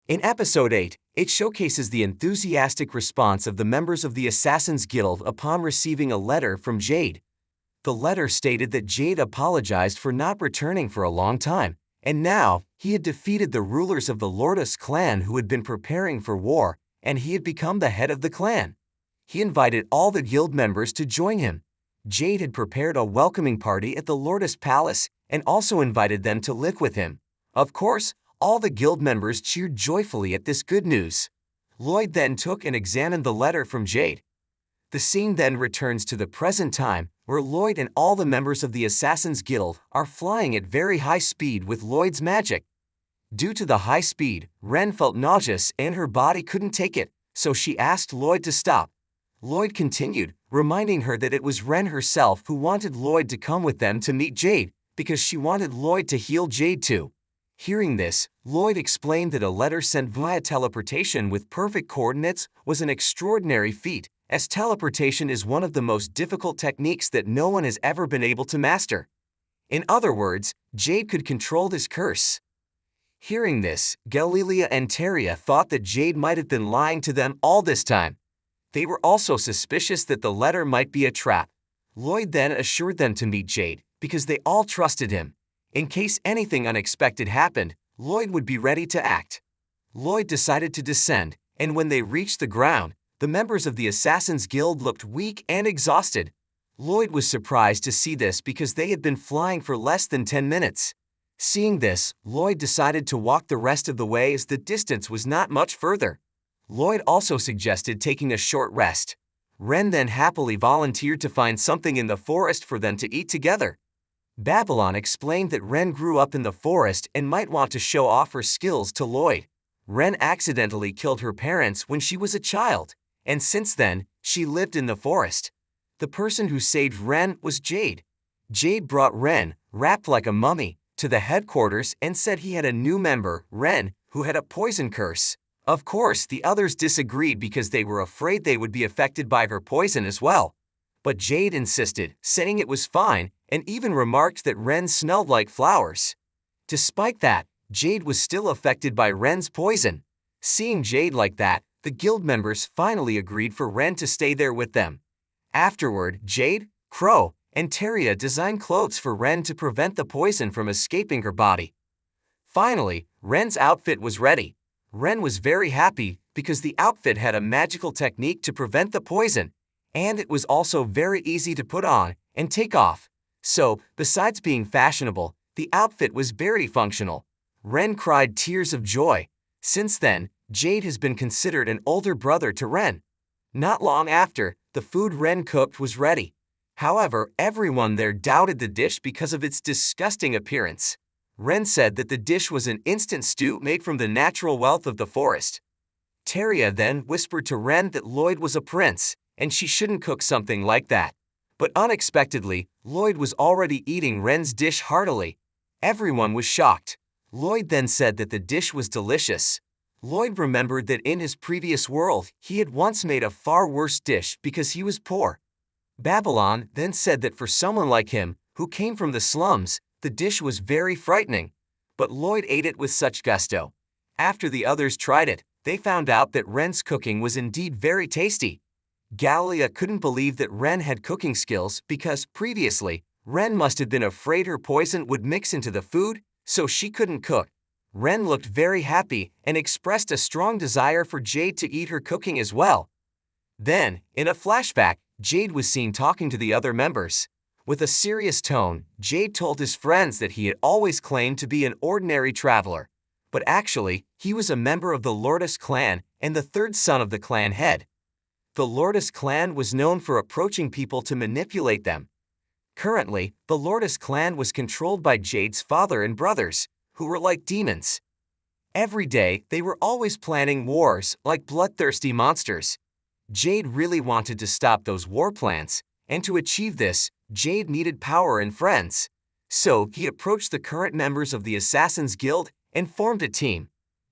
In Episode 8, it showcases the enthusiastic response of the members of the Assassin's Guild upon receiving a letter from Jade. The letter stated that Jade apologized for not returning for a long time, and now he had defeated the rulers of the Lourdes clan who had been preparing for war, and he had become the head of the clan. He invited all the guild members to join him. Jade had prepared a welcoming party at the Lourdes Palace and also invited them to live with him. Of course, all the guild members cheered joyfully at this good news. Lloyd then took and examined the letter from Jade. The scene then returns to the present time, where Lloyd and all the members of the Assassin's Guild are flying at very high speed with Lloyd's magic. Due to the high speed, Ren felt nauseous and her body couldn't take it, so she asked Lloyd to stop. Lloyd continued, reminding her that it was Ren herself who wanted Lloyd to come with them to meet Jade, because she wanted Lloyd to heal Jade too. Hearing this, Lloyd explained that a letter sent via teleportation with perfect coordinates was an extraordinary feat, as teleportation is one of the most difficult techniques that no one has ever been able to master. In other words, Jade could control this curse. Hearing this, Galilia and Teria thought that Jade might have been lying to them all this time. They were also suspicious that the letter might be a trap. Lloyd then assured them to meet Jade, because they all trusted him. In case anything unexpected happened, Lloyd would be ready to act. Lloyd decided to descend, and when they reached the ground, the members of the Assassin's Guild looked weak and exhausted. Lloyd was surprised to see this because they had been flying for less than 10 minutes. Seeing this, Lloyd decided to walk the rest of the way as the distance was not much further. Lloyd also suggested taking a short rest. Ren then happily volunteered to find something in the forest for them to eat together. Babylon explained that Ren grew up in the forest and might want to show off her skills to Lloyd. Ren accidentally killed her parents when she was a child, and since then, she lived in the forest. The person who saved Ren was Jade. Jade brought Ren, wrapped like a mummy, to the headquarters and said he had a new member, Ren, who had a poison curse. Of course, the others disagreed because they were afraid they would be affected by her poison as well. But Jade insisted, saying it was fine, and even remarked that Ren smelled like flowers. Despite that, Jade was still affected by Ren's poison. Seeing Jade like that, the guild members finally agreed for Ren to stay there with them. Afterward, Jade, Crow, and Teria designed clothes for Ren to prevent the poison from escaping her body. Finally, Ren's outfit was ready. Ren was very happy because the outfit had a magical technique to prevent the poison, and it was also very easy to put on and take off. So, besides being fashionable, the outfit was very functional. Ren cried tears of joy. Since then, Jade has been considered an older brother to Ren. Not long after, the food Ren cooked was ready. However, everyone there doubted the dish because of its disgusting appearance. Ren said that the dish was an instant stew made from the natural wealth of the forest. Teria then whispered to Ren that Lloyd was a prince, and she shouldn't cook something like that. But unexpectedly, Lloyd was already eating Ren's dish heartily. Everyone was shocked. Lloyd then said that the dish was delicious. Lloyd remembered that in his previous world, he had once made a far worse dish because he was poor. Babylon then said that for someone like him, who came from the slums, the dish was very frightening. But Lloyd ate it with such gusto. After the others tried it, they found out that Ren's cooking was indeed very tasty. Galilia couldn't believe that Ren had cooking skills because previously, Ren must have been afraid her poison would mix into the food, so she couldn't cook. Ren looked very happy and expressed a strong desire for Jade to eat her cooking as well. Then, in a flashback, Jade was seen talking to the other members. With a serious tone, Jade told his friends that he had always claimed to be an ordinary traveler. But actually, he was a member of the Lourdes clan and the third son of the clan head. The Lourdes clan was known for approaching people to manipulate them. Currently, the Lourdes clan was controlled by Jade's father and brothers, who were like demons. Every day, they were always planning wars like bloodthirsty monsters. Jade really wanted to stop those war plans, and to achieve this, Jade needed power and friends. So he approached the current members of the Assassin's Guild and formed a team.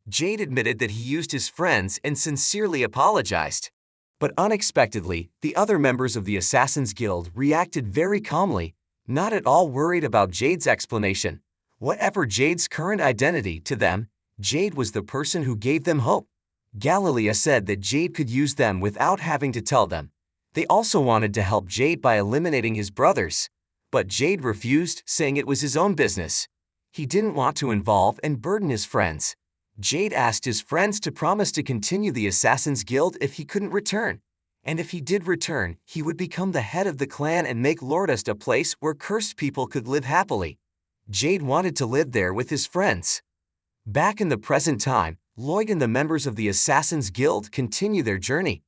Jade admitted that he used his friends and sincerely apologized. But unexpectedly, the other members of the Assassin's Guild reacted very calmly, not at all worried about Jade's explanation. Whatever Jade's current identity to them, Jade was the person who gave them hope. Galilea said that Jade could use them without having to tell them. They also wanted to help Jade by eliminating his brothers. But Jade refused, saying it was his own business. He didn't want to involve and burden his friends. Jade asked his friends to promise to continue the Assassin's Guild if he couldn't return. And if he did return, he would become the head of the clan and make Lordust a place where cursed people could live happily. Jade wanted to live there with his friends. Back in the present time, Lloyd and the members of the Assassin's Guild continue their journey.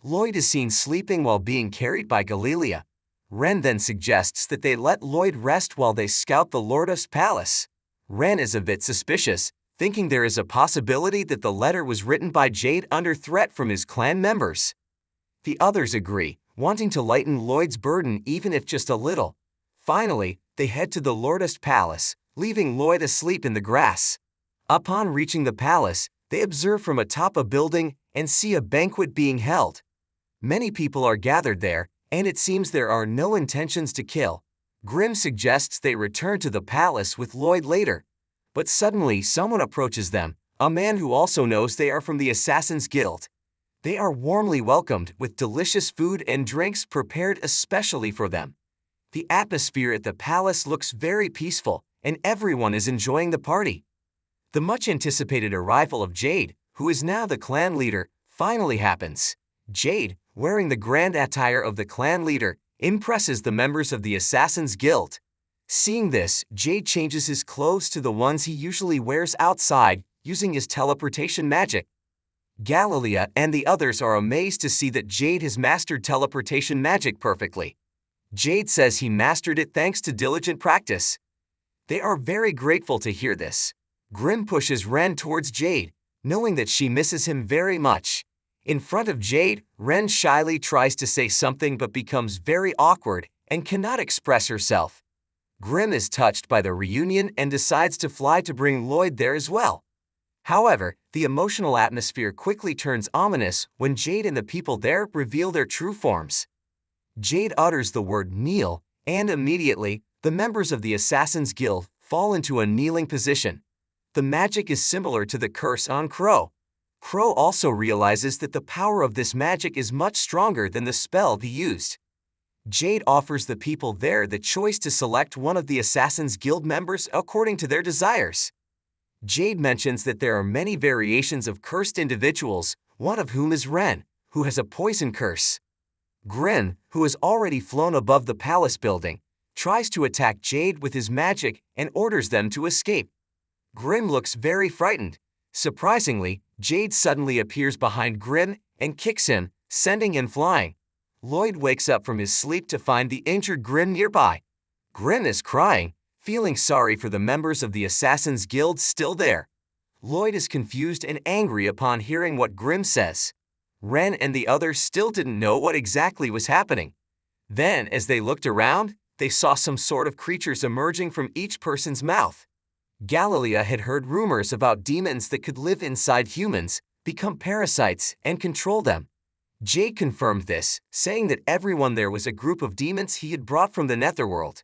Lloyd is seen sleeping while being carried by Galilea. Ren then suggests that they let Lloyd rest while they scout the Lordust Palace. Ren is a bit suspicious, thinking there is a possibility that the letter was written by Jade under threat from his clan members. The others agree, wanting to lighten Lloyd's burden even if just a little. Finally, they head to the Lordust Palace, leaving Lloyd asleep in the grass. Upon reaching the palace, they observe from atop a building and see a banquet being held. Many people are gathered there, and it seems there are no intentions to kill. Grimm suggests they return to the palace with Lloyd later. But suddenly someone approaches them, a man who also knows they are from the Assassin's Guild. They are warmly welcomed with delicious food and drinks prepared especially for them. The atmosphere at the palace looks very peaceful, and everyone is enjoying the party. The much-anticipated arrival of Jade, who is now the clan leader, finally happens. Jade, wearing the grand attire of the clan leader, impresses the members of the Assassin's Guild. Seeing this, Jade changes his clothes to the ones he usually wears outside, using his teleportation magic. Galilea and the others are amazed to see that Jade has mastered teleportation magic perfectly. Jade says he mastered it thanks to diligent practice. They are very grateful to hear this. Grimm pushes Ren towards Jade, knowing that she misses him very much. In front of Jade, Ren shyly tries to say something but becomes very awkward and cannot express herself. Grimm is touched by the reunion and decides to fly to bring Lloyd there as well. However, the emotional atmosphere quickly turns ominous when Jade and the people there reveal their true forms. Jade utters the word kneel, and immediately, the members of the Assassin's Guild fall into a kneeling position. The magic is similar to the curse on Crow. Crow also realizes that the power of this magic is much stronger than the spell he used. Jade offers the people there the choice to select one of the Assassin's Guild members according to their desires. Jade mentions that there are many variations of cursed individuals, one of whom is Ren, who has a poison curse. Grimm, who has already flown above the palace building, tries to attack Jade with his magic and orders them to escape. Grimm looks very frightened. Surprisingly, Jade suddenly appears behind Grimm and kicks him, sending him flying. Lloyd wakes up from his sleep to find the injured Grimm nearby. Grimm is crying, feeling sorry for the members of the Assassin's Guild still there. Lloyd is confused and angry upon hearing what Grimm says. Ren and the others still didn't know what exactly was happening. Then, as they looked around, they saw some sort of creatures emerging from each person's mouth. Galilea had heard rumors about demons that could live inside humans, become parasites, and control them. Jade confirmed this, saying that everyone there was a group of demons he had brought from the Netherworld.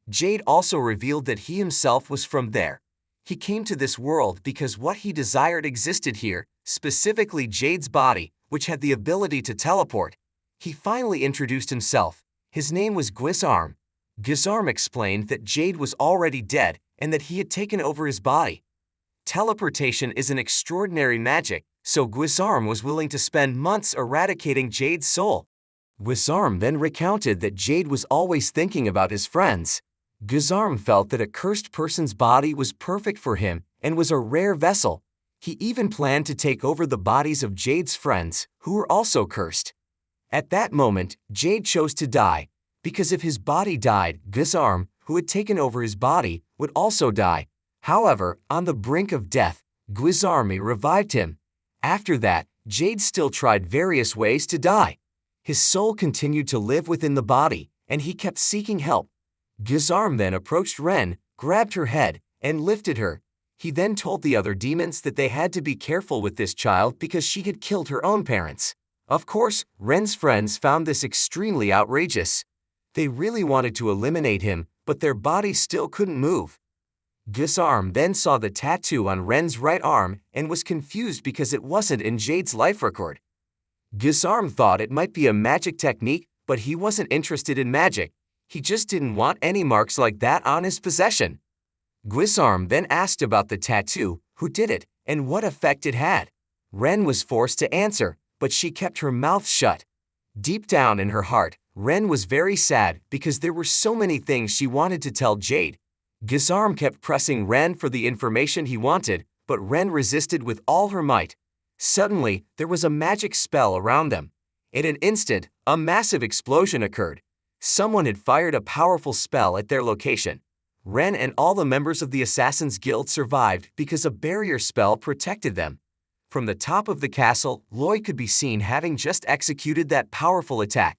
Jade also revealed that he himself was from there. He came to this world because what he desired existed here, specifically Jade's body, which had the ability to teleport. He finally introduced himself. His name was Guisarm. Guisarm explained that Jade was already dead and that he had taken over his body. Teleportation is an extraordinary magic, so Guisarm was willing to spend months eradicating Jade's soul. Guisarm then recounted that Jade was always thinking about his friends. Guisarm felt that a cursed person's body was perfect for him and was a rare vessel. He even planned to take over the bodies of Jade's friends, who were also cursed. At that moment, Jade chose to die, because if his body died, Guisarm, who had taken over his body, would also die. However, on the brink of death, Guisarm revived him. After that, Jade still tried various ways to die. His soul continued to live within the body, and he kept seeking help. Guisarm then approached Ren, grabbed her head, and lifted her. He then told the other demons that they had to be careful with this child because she had killed her own parents. Of course, Ren's friends found this extremely outrageous. They really wanted to eliminate him, but their bodies still couldn't move. Gisarm then saw the tattoo on Ren's right arm and was confused because it wasn't in Jade's life record. Gisarm thought it might be a magic technique, but he wasn't interested in magic. He just didn't want any marks like that on his possession. Gisarm then asked about the tattoo, who did it, and what effect it had. Ren was forced to answer, but she kept her mouth shut. Deep down in her heart, Ren was very sad because there were so many things she wanted to tell Jade. Gisarm kept pressing Ren for the information he wanted, but Ren resisted with all her might. Suddenly, there was a magic spell around them. In an instant, a massive explosion occurred. Someone had fired a powerful spell at their location. Ren and all the members of the Assassin's Guild survived because a barrier spell protected them. From the top of the castle, Lloyd could be seen having just executed that powerful attack.